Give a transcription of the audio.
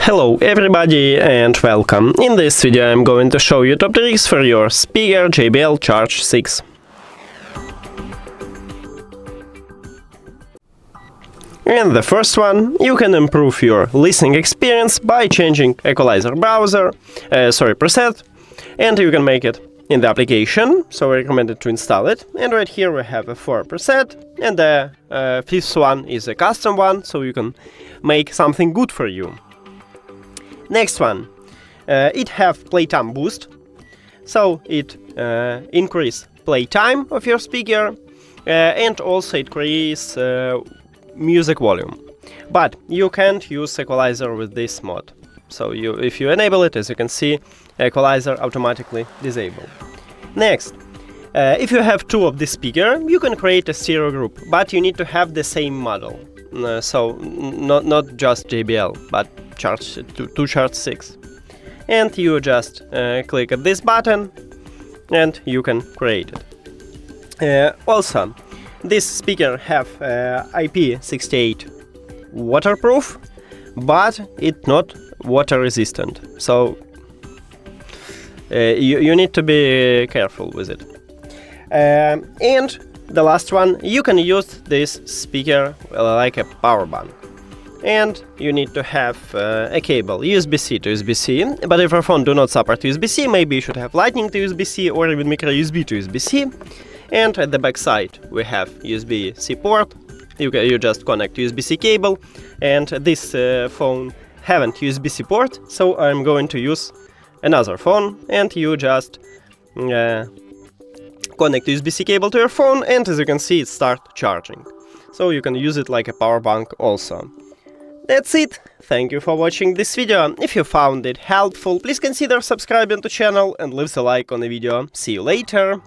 Hello everybody and welcome. In this video I'm going to show you top tricks for your speaker JBL Charge 6. And the first one, you can improve your listening experience by changing Equalizer preset, and you can make it in the application, so I recommend it to install it. And right here we have a 4 preset, and the fifth one is a custom one, so you can make something good for you. Next one, it have Playtime boost, so it increase playtime of your speaker, and also increase music volume. But you can't use Equalizer with this mod. So if you enable it, as you can see, Equalizer automatically disabled. Next, if you have two of this speaker, you can create a stereo group, but you need to have the same model. So not just JBL, but two Charge 6. And you just click at this button, and you can create it. Also, this speaker have IP68 waterproof, but it's not water resistant. So you need to be careful with it. And the last one, you can use this speaker like a power bank. And you need to have a cable, USB-C to USB-C, but if your phone do not support USB-C, maybe you should have Lightning to USB-C or even micro USB to USB-C. And at the back side we have USB-C port. You just connect USB-C cable, and this phone haven't USB-C port, so I'm going to use another phone, and you just connect USB-C cable to your phone, and as you can see, it starts charging. So you can use it like a power bank also. That's it. Thank you for watching this video. If you found it helpful, please consider subscribing to the channel and leave a like on the video. See you later.